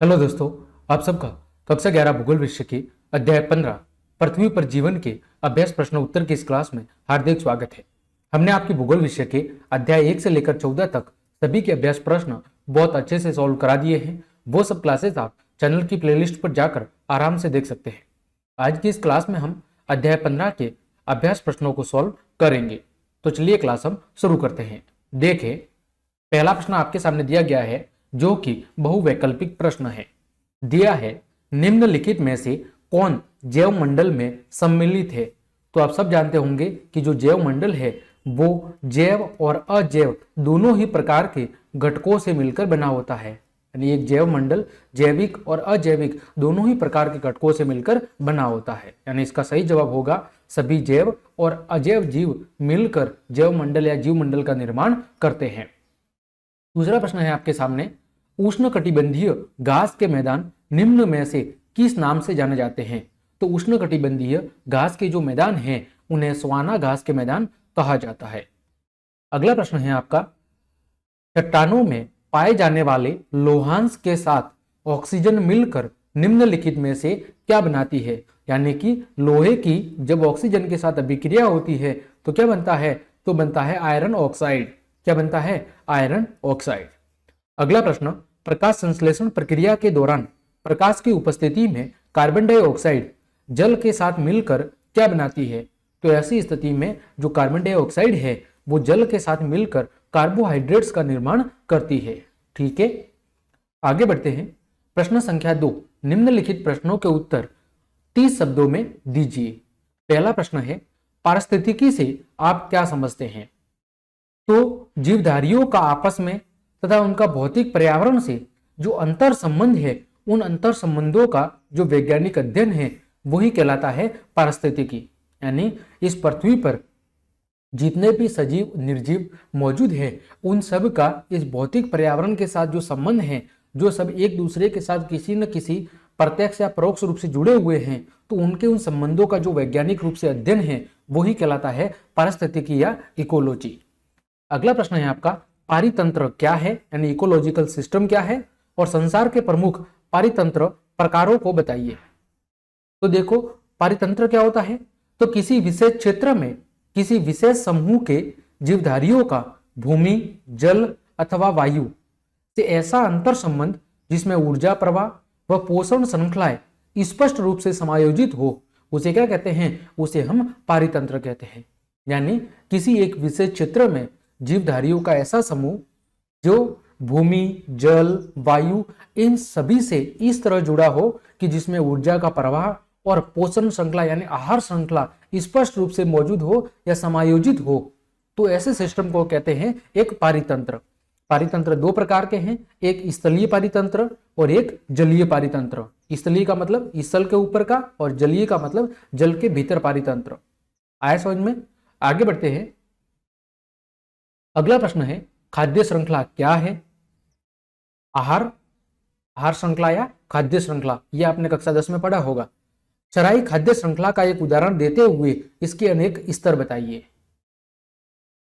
Hello दोस्तों, आप सबका कक्षा 11 भूगोल विषय के अध्याय 15 पृथ्वी पर जीवन के अभ्यास प्रश्न उत्तर की इस क्लास में हार्दिक स्वागत है। हमने आपके भूगोल विषय के अध्याय 1 से लेकर 14 तक सभी के अभ्यास प्रश्न बहुत अच्छे से सॉल्व करा दिए हैं। वो सब क्लासेस आप चैनल की प्लेलिस्ट पर जाकर आराम से देख सकते हैं। आज की इस क्लास में हम अध्याय 15 के अभ्यास प्रश्नों को सॉल्व करेंगे। तो चलिए क्लास हम शुरू करते हैं। देखें, पहला प्रश्न आपके सामने दिया गया है जो कि बहुवैकल्पिक प्रश्न है। दिया है निम्नलिखित में से कौन जैव मंडल में सम्मिलित है। तो आप सब जानते होंगे कि जो जैव मंडल है वो जैव और अजैव दोनों ही प्रकार के घटकों से मिलकर बना होता है। यानी एक जैव मंडल जैविक और अजैविक दोनों ही प्रकार के घटकों से मिलकर बना होता है। यानी इसका सही जवाब होगा सभी जैव और अजैव जीव मिलकर जैव मंडल या जीव मंडल का निर्माण करते हैं। दूसरा प्रश्न है आपके सामने, उष्णकटिबंधीय घास के मैदान निम्न में से किस नाम से जाने जाते हैं। तो उष्णकटिबंधीय घास के जो मैदान हैं उन्हें सवाना घास के मैदान कहा जाता है। अगला प्रश्न है आपका, चट्टानों में पाए जाने वाले लोहांश के साथ ऑक्सीजन मिलकर निम्नलिखित में से क्या बनाती है। यानी कि लोहे की जब ऑक्सीजन के साथ अभिक्रिया होती है तो क्या बनता है, तो बनता है आयरन ऑक्साइड। क्या बनता है, आयरन ऑक्साइड। अगला प्रश्न, प्रकाश संश्लेषण प्रक्रिया के दौरान प्रकाश की उपस्थिति में कार्बन डाइऑक्साइड जल के साथ मिलकर क्या बनाती है। तो ऐसी स्थिति में जो कार्बन डाइऑक्साइड है वो जल के साथ मिलकर कार्बोहाइड्रेट्स का निर्माण करती है। ठीक है, आगे बढ़ते हैं। प्रश्न संख्या 2, निम्नलिखित प्रश्नों के उत्तर 30 शब्दों में दीजिए। पहला प्रश्न है, पारिस्थितिकी से आप क्या समझते हैं। तो जीवधारियों का आपस में तथा उनका भौतिक पर्यावरण से जो अंतर संबंध है, उन अंतर संबंधों का जो वैज्ञानिक अध्ययन है वही कहलाता है पारिस्थितिकी। यानी इस पृथ्वी पर जितने भी सजीव निर्जीव मौजूद है उन सब का इस भौतिक पर्यावरण के साथ जो संबंध है, जो सब एक दूसरे के साथ किसी न किसी प्रत्यक्ष या परोक्ष रूप से जुड़े हुए हैं, तो उनके उन संबंधों का जो वैज्ञानिक रूप से अध्ययन है वही कहलाता है पारिस्थितिकी या इकोलॉजी। अगला प्रश्न है आपका, पारितंत्र क्या है, यानी इकोलॉजिकल सिस्टम क्या है, और संसार के प्रमुख पारितंत्र प्रकारों को बताइए। तो देखो, पारितंत्र क्या होता है, तो किसी विशेष क्षेत्र में किसी विशेष समूह के जीवधारियों का भूमि, जल अथवा वायु से ऐसा अंतर संबंध जिसमें ऊर्जा प्रवाह व पोषण श्रृंखलाएं स्पष्ट रूप से समायोजित हो, उसे क्या कहते हैं, उसे हम पारितंत्र कहते हैं। यानी किसी एक विशेष क्षेत्र में जीवधारियों का ऐसा समूह जो भूमि, जल, वायु इन सभी से इस तरह जुड़ा हो कि जिसमें ऊर्जा का प्रवाह और पोषण श्रृंखला यानी आहार श्रृंखला स्पष्ट रूप से मौजूद हो या समायोजित हो, तो ऐसे सिस्टम को कहते हैं एक पारितंत्र। पारितंत्र दो प्रकार के हैं, एक स्थलीय पारितंत्र और एक जलीय पारितंत्र। स्थलीय का मतलब स्थल के ऊपर का और जलीय का मतलब जल के भीतर पारितंत्र। आया समझ में। आगे बढ़ते हैं। अगला प्रश्न है, खाद्य श्रृंखला क्या है। आहार श्रृंखला या खाद्य श्रृंखला, यह आपने कक्षा 10 में पढ़ा होगा। चराई खाद्य श्रृंखला का एक उदाहरण देते हुए इसके अनेक स्तर बताइए।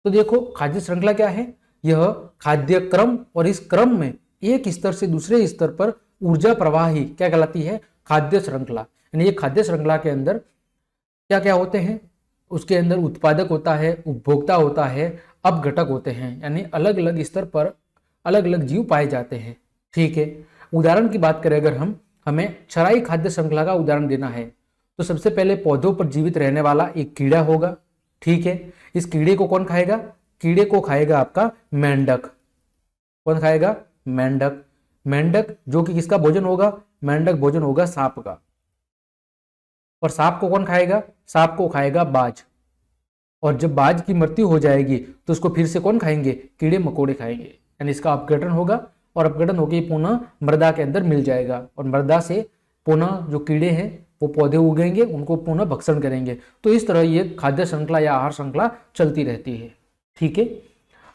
तो देखो, खाद्य श्रृंखला क्या है, यह खाद्य क्रम और इस क्रम में एक स्तर से दूसरे स्तर पर ऊर्जा प्रवाह ही क्या कहलाती है, खाद्य श्रृंखला। यानी ये खाद्य श्रृंखला के अंदर क्या क्या होते हैं, उसके अंदर उत्पादक होता है, उपभोक्ता होता है, अपघटक होते हैं। यानी अलग अलग स्तर पर अलग अलग जीव पाए जाते हैं। ठीक है, उदाहरण की बात करें अगर हमें चराई खाद्य श्रृंखला का उदाहरण देना है तो सबसे पहले पौधों पर जीवित रहने वाला एक कीड़ा होगा। ठीक है, इस कीड़े को कौन खाएगा, कीड़े को खाएगा आपका मेंढक। कौन खाएगा, मेंढक। मेंढक जो कि किसका भोजन होगा, मेंढक भोजन होगा सांप का। और सांप को कौन खाएगा, सांप को खाएगा बाज। और जब बाज की मृत्यु हो जाएगी तो उसको फिर से कौन खाएंगे, कीड़े मकोड़े खाएंगे। यानी इसका अपघटन होगा और अपघटन होकर पुनः मृदा के अंदर मिल जाएगा और मृदा से पुनः जो कीड़े हैं वो पौधे उगेंगे, उनको पुनः भक्षण करेंगे। तो इस तरह ये खाद्य श्रृंखला या आहार श्रृंखला चलती रहती है। ठीक है,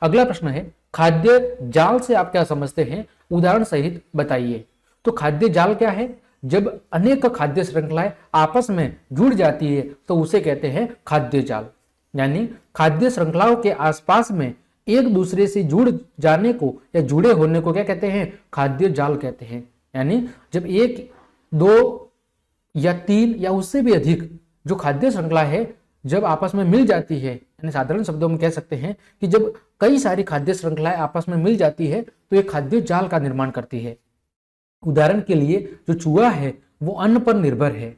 अगला प्रश्न है, खाद्य जाल से आप क्या समझते हैं, उदाहरण सहित बताइए। तो खाद्य जाल क्या है, जब अनेक खाद्य श्रृंखलाएं आपस में जुड़ जाती है तो उसे कहते हैं खाद्य जाल। यानी खाद्य श्रृंखलाओं के आसपास में एक दूसरे से जुड़ जाने को या जुड़े होने को क्या कहते हैं, खाद्य जाल कहते हैं। यानी जब एक, दो या तीन या उससे भी अधिक जो खाद्य श्रृंखला है जब आपस में मिल जाती है, यानी साधारण शब्दों में कह सकते हैं कि जब कई सारी खाद्य श्रृंखलाएं आपस में मिल जाती है तो एक खाद्य जाल का निर्माण करती है। उदाहरण के लिए जो चूहा है वो अन्न पर निर्भर है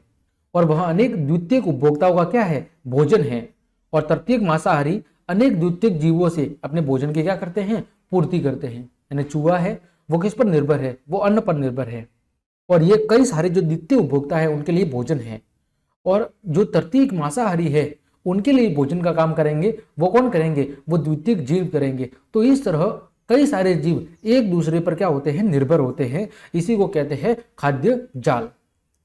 और वह अनेक द्वितीयक उपभोक्ताओं का क्या है, भोजन है। और तृतीयक मांसाहारी अनेक द्वितीयक जीवों से अपने भोजन की क्या करते हैं, पूर्ति करते हैं। यानी चूहा है वो किस पर निर्भर है, वो अन्न पर निर्भर है और ये कई सारे जो द्वितीय उपभोक्ता है उनके लिए भोजन है। और जो तृतीयक मांसाहारी है उनके लिए भोजन का काम करेंगे, वो कौन करेंगे, वो द्वितीयक जीव करेंगे। तो इस तरह कई सारे जीव एक दूसरे पर क्या होते हैं, निर्भर होते हैं। इसी को कहते हैं खाद्य जाल।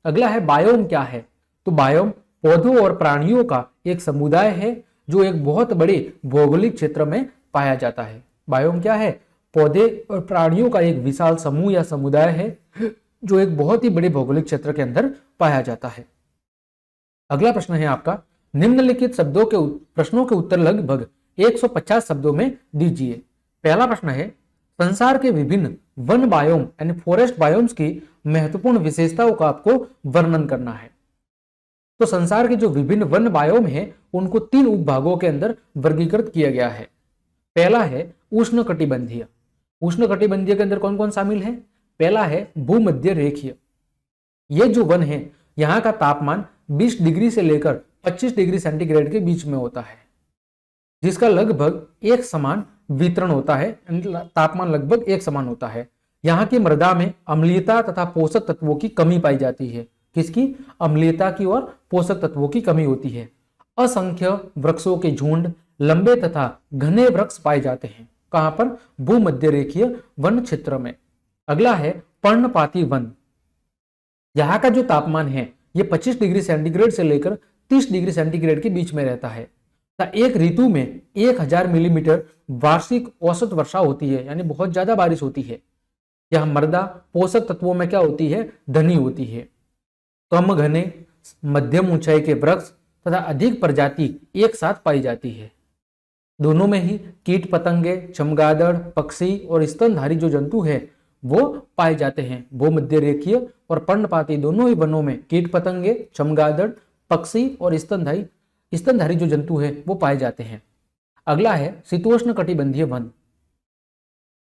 अगला है बायोम क्या है। तो बायोम पौधों और प्राणियों का एक समुदाय है जो एक बहुत बड़े भौगोलिक क्षेत्र में पाया जाता है। बायोम क्या है, पौधे और प्राणियों का एक विशाल समूह या समुदाय है जो एक बहुत ही बड़े भौगोलिक क्षेत्र के अंदर पाया जाता है। अगला प्रश्न है आपका, निम्नलिखित शब्दों के प्रश्नों के उत्तर लगभग 150 शब्दों में दीजिए। पहला प्रश्न है, संसार के विभिन्न वन बायोम यानी फॉरेस्ट बायोम्स की महत्वपूर्ण विशेषताओं का आपको वर्णन करना है। तो संसार के जो विभिन्न वन बायोम हैं उनको 3 उपभागों के अंदर वर्गीकृत किया गया है। पहला है उष्णकटिबंधीय। उष्णकटिबंधीय के अंदर कौन कौन शामिल है, पहला है भूमध्य रेखीय। ये जो वन है यहाँ का तापमान 20 डिग्री से लेकर 25 डिग्री सेंटीग्रेड के बीच में होता है, जिसका लगभग एक समान वितरण होता है, तापमान लगभग एक समान होता है। यहाँ की मृदा में अम्लीयता तथा पोषक तत्वों की कमी पाई जाती है। किसकी, अम्लीयता की और पोषक तत्वों की कमी होती है। असंख्य वृक्षों के झुंड, लंबे तथा घने वृक्ष पाए जाते हैं। कहां पर, भूमध्य रेखीय वन क्षेत्र में। अगला है पर्णपाती वन। यहाँ का जो तापमान है ये 25 डिग्री सेंटीग्रेड से लेकर 30 डिग्री सेंटीग्रेड के बीच में रहता है। एक ऋतु में 1000 मिलीमीटर वार्षिक औसत वर्षा होती है, यानी बहुत ज्यादा बारिश होती है। यह मृदा पोषक तत्वों में क्या होती है, धनी होती है। कम घने मध्यम ऊंचाई के वृक्ष तथा अधिक प्रजाति एक साथ पाई जाती है। दोनों में ही कीट पतंगे, चमगादड़, पक्षी और स्तनधारी जो जंतु है वो पाए जाते हैं। भूमध्य रेखीय और पर्णपाती दोनों ही वनों में कीट पतंगे, चमगादड़, पक्षी और स्तनधारी जो जंतु है वो पाए जाते हैं। अगला है शीतोष्ण कटिबंधीय वन।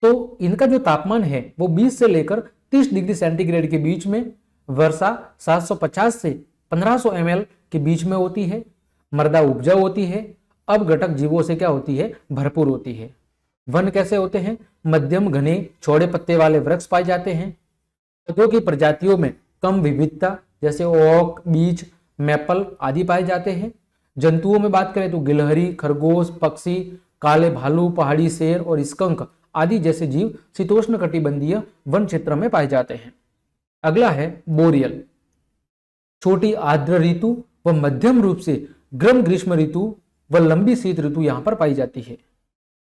तो इनका जो तापमान है वो 20 से लेकर 30 डिग्री सेंटीग्रेड के बीच में, वर्षा 750 से 1500 ml के बीच में होती है। मृदा उपजाऊ होती है, अपघटक जीवों से क्या होती है, भरपूर होती है। वन कैसे होते हैं, मध्यम घने चौड़े पत्ते वाले वृक्ष पाए जाते हैं। पौधों की प्रजातियों में कम विविधता जैसे ओक, बीच, मैपल आदि पाए जाते हैं। जंतुओं में बात करें तो गिलहरी, खरगोश, पक्षी, काले भालू, पहाड़ी शेर और स्कंक आदि जैसे जीव शीतोष्ण कटिबंधीय वन क्षेत्र में पाए जाते हैं। अगला है बोरियल। छोटी आर्द्र ऋतु व मध्यम रूप से गर्म ग्रीष्म ऋतु व लंबी शीत ऋतु यहाँ पर पाई जाती है।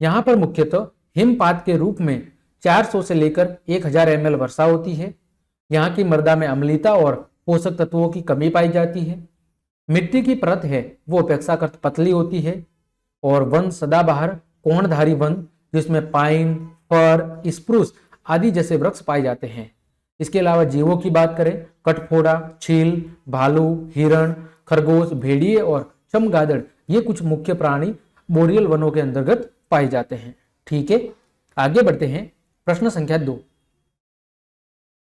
यहाँ पर मुख्यतः हिमपात के रूप में 400 से लेकर 1000 ml वर्षा होती है। यहाँ की मृदा में अम्लीयता और पोषक तत्वों की कमी पाई जाती है। मिट्टी की परत है वो अपेक्षाकृत पतली होती है। और वन सदाबहार कोणधारी वन जिसमें पाइन, फर, स्प्रूस आदि जैसे वृक्ष पाए जाते हैं। इसके अलावा जीवों की बात करें, कठफोड़ा, चील, भालू, हिरण, खरगोश, भेड़िए और चमगादड़ ये कुछ मुख्य प्राणी बोरियल वनों के अंतर्गत पाए जाते हैं। ठीक है, आगे बढ़ते हैं। प्रश्न संख्या 2,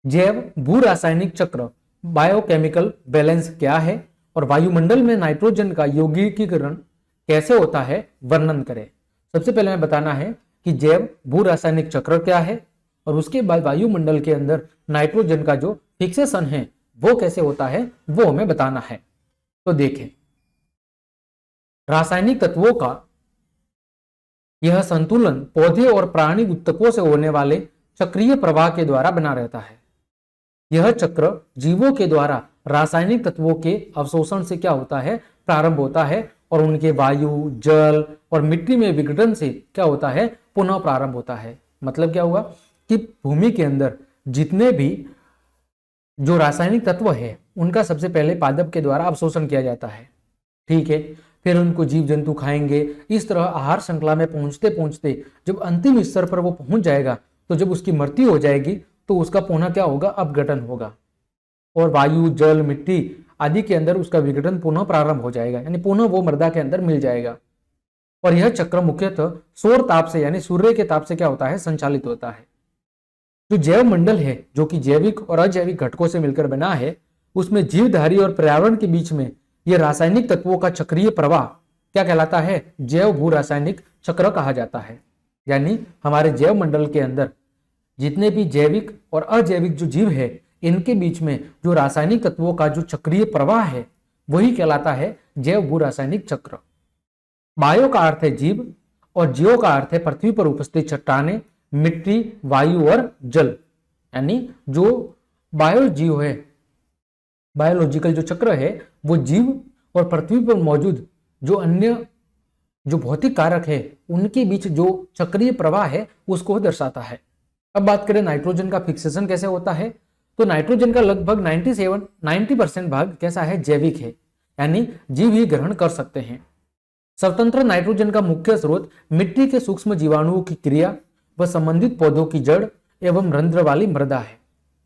जैव भू रासायनिक चक्र बायोकेमिकल बैलेंस क्या है और वायुमंडल में नाइट्रोजन का यौगिकीकरण कैसे होता है, वर्णन करें। सबसे पहले हमें बताना है कि जैव भू रासायनिक चक्र क्या है और उसके बाद वायुमंडल के अंदर नाइट्रोजन का जो फिक्सेशन है वो कैसे होता है वो हमें बताना है। तो देखें, रासायनिक तत्वों का यह संतुलन पौधे और प्राणी ऊतकों से होने वाले चक्रीय प्रवाह के द्वारा बना रहता है। यह चक्र जीवों के द्वारा रासायनिक तत्वों के अवशोषण से क्या होता है, प्रारंभ होता है और उनके वायु, जल और मिट्टी में विघटन से क्या होता है, पुनः प्रारंभ होता है। मतलब क्या हुआ कि भूमि के अंदर जितने भी जो रासायनिक तत्व है उनका सबसे पहले पादप के द्वारा अवशोषण किया जाता है। ठीक है, फिर उनको जीव जंतु खाएंगे। इस तरह आहार श्रृंखला में पहुंचते पहुंचते जब अंतिम स्तर पर वो पहुंच जाएगा तो जब उसकी मृत्यु हो जाएगी तो उसका पुनः क्या होगा, अपघटन होगा, और वायु, जल, मिट्टी आदि के अंदर उसका विघटन पुनः प्रारंभ हो जाएगा, यानी पुनः वो मृदा के अंदर मिल जाएगा। और यह चक्र मुख्यतः सौर ताप से यानी सूर्य के ताप से क्या होता है, संचालित होता है। जो जैव मंडल है जो कि जैविक और अजैविक घटकों से मिलकर बना है, उसमें जीवधारी और पर्यावरण के बीच में यह रासायनिक तत्वों का चक्रीय प्रवाह क्या कहलाता है, जैव भू रासायनिक चक्र कहा जाता है। यानी हमारे जैव मंडल के अंदर जितने भी जैविक और अजैविक जो जीव है, इनके बीच में जो रासायनिक तत्वों का जो चक्रीय प्रवाह है वही कहलाता है जैव भू रासायनिक चक्र। बायो का अर्थ है जीव और जियो का अर्थ है पृथ्वी पर उपस्थित चट्टानें, मिट्टी, वायु और जल। यानी जो बायो जीव है, बायोलॉजिकल जो चक्र है, वो जीव और पृथ्वी पर मौजूद जो अन्य जो भौतिक कारक है उनके बीच जो चक्रीय प्रवाह है उसको दर्शाता है। अब बात करें नाइट्रोजन का फिक्सेशन कैसे होता है, तो नाइट्रोजन का लगभग 90% भाग कैसा है, जैविक है, यानी जीव ही ग्रहण कर सकते हैं। स्वतंत्र नाइट्रोजन का मुख्य स्रोत मिट्टी के सूक्ष्म जीवाणुओं की क्रिया व संबंधित पौधों की जड़ एवं रंध्र वाली मृदा है।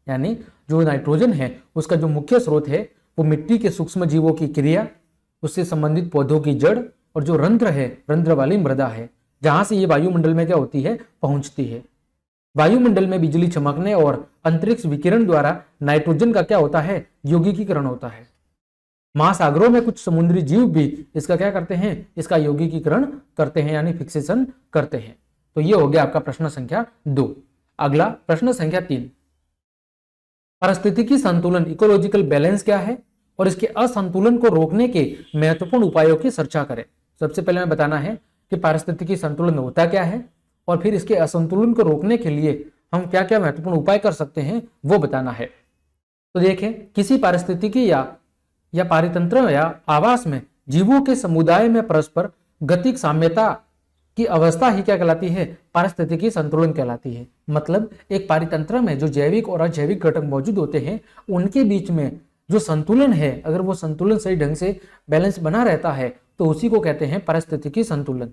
यानी जो नाइट्रोजन है उसका जो मुख्य स्रोत है वो मिट्टी के सूक्ष्म जीवों की क्रिया, उससे संबंधित पौधों की जड़ और जो रंध्र है, रंध्र वाली मृदा है, जहां से ये वायुमंडल में क्या होती है, पहुंचती है। वायुमंडल में बिजली चमकने और अंतरिक्ष विकिरण द्वारा नाइट्रोजन का क्या होता है, यौगिकीकरण होता है। महासागरों में कुछ समुद्री जीव भी इसका क्या करते हैं, इसका यौगिकीकरण करते हैं, यानी फिक्सेशन करते हैं। तो ये हो गया आपका प्रश्न संख्या 2। अगला प्रश्न संख्या 3, पारिस्थितिकी संतुलन इकोलॉजिकल बैलेंस क्या है और इसके असंतुलन को रोकने के महत्वपूर्ण उपायों की चर्चा करें। सबसे पहले मैं बताना है कि पारिस्थितिकी संतुलन होता क्या है और फिर इसके असंतुलन को रोकने के लिए हम क्या क्या महत्वपूर्ण उपाय कर सकते हैं वो बताना है। तो देखें, किसी पारिस्थितिकी या पारितंत्र या आवास में जीवों के समुदाय में परस्पर गतिक साम्यता की अवस्था ही क्या कहलाती है, पारिस्थितिकी संतुलन कहलाती है। मतलब एक पारितंत्र में जो जैविक और अजैविक घटक मौजूद होते हैं उनके बीच में जो संतुलन है, अगर वो संतुलन सही ढंग से बैलेंस बना रहता है तो उसी को कहते हैं पारिस्थितिकी संतुलन।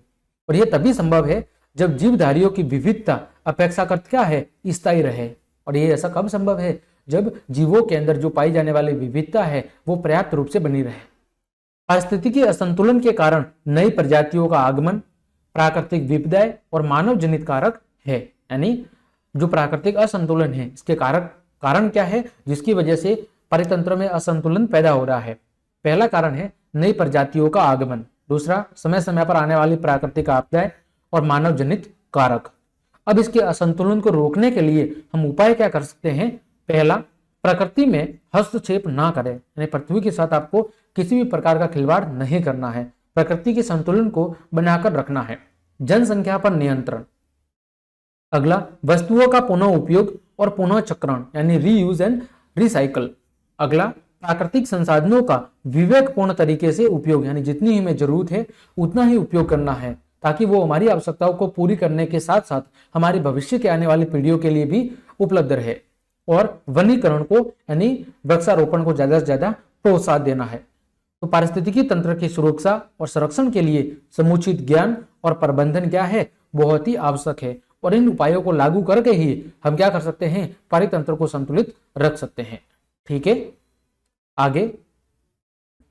और यह तभी संभव है जब जीवधारियों की विविधता अपेक्षाकृत क्या है, स्थायी रहे। और ये ऐसा कब संभव है, जब जीवों के अंदर जो पाई जाने वाली विविधता है वो पर्याप्त रूप से बनी रहे। पारिस्थितिकी असंतुलन के कारण नई प्रजातियों का आगमन, प्राकृतिक विपदाएं और मानव जनित कारक है। यानी जो प्राकृतिक असंतुलन है इसके कारण क्या है, जिसकी वजह से परितंत्र में असंतुलन पैदा हो रहा है। पहला कारण है नई प्रजातियों का आगमन, दूसरा समय समय पर आने वाली प्राकृतिक आपदाएं और मानव जनित कारक। अब इसके असंतुलन को रोकने के लिए हम उपाय क्या कर सकते हैं। पहला, प्रकृति में हस्तक्षेप ना करें, यानी पृथ्वी के साथ आपको किसी भी प्रकार का खिलवाड़ नहीं करना है, प्रकृति के संतुलन को बनाकर रखना है। जनसंख्या पर नियंत्रण। अगला, वस्तुओं का पुनः उपयोग और पुनः चक्रण यानी रीयूज एंड रिसाइकल। अगला, प्राकृतिक संसाधनों का विवेकपूर्ण तरीके से उपयोग, यानी जितनी ही हमें जरूरत है उतना ही उपयोग करना है ताकि वो हमारी आवश्यकताओं को पूरी करने के साथ साथ हमारे भविष्य के आने वाली पीढ़ियों के लिए भी उपलब्ध रहे। और वनीकरण को यानी वृक्षारोपण को ज्यादा से ज्यादा प्रोत्साहन देना है। तो पारिस्थितिकी तंत्र की सुरक्षा और संरक्षण के लिए समुचित ज्ञान और प्रबंधन क्या है, बहुत ही आवश्यक है। और इन उपायों को लागू करके ही हम क्या कर सकते हैं, पारितंत्र को संतुलित रख सकते हैं। ठीक है, आगे।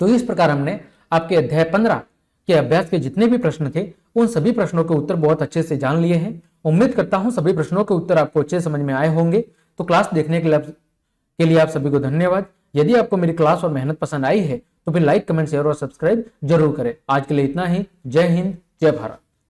तो इस प्रकार हमने आपके अध्याय 15 के अभ्यास के जितने भी प्रश्न थे उन सभी प्रश्नों के उत्तर बहुत अच्छे से जान लिए हैं। उम्मीद करता हूं सभी प्रश्नों के उत्तर आपको अच्छे समझ में आए होंगे। तो क्लास देखने के लिए आप सभी को धन्यवाद। यदि आपको मेरी क्लास और मेहनत पसंद आई है तो फिर लाइक, कमेंट, शेयर और सब्सक्राइब जरूर करें। आज के लिए इतना ही। जय हिंद, जय भारत।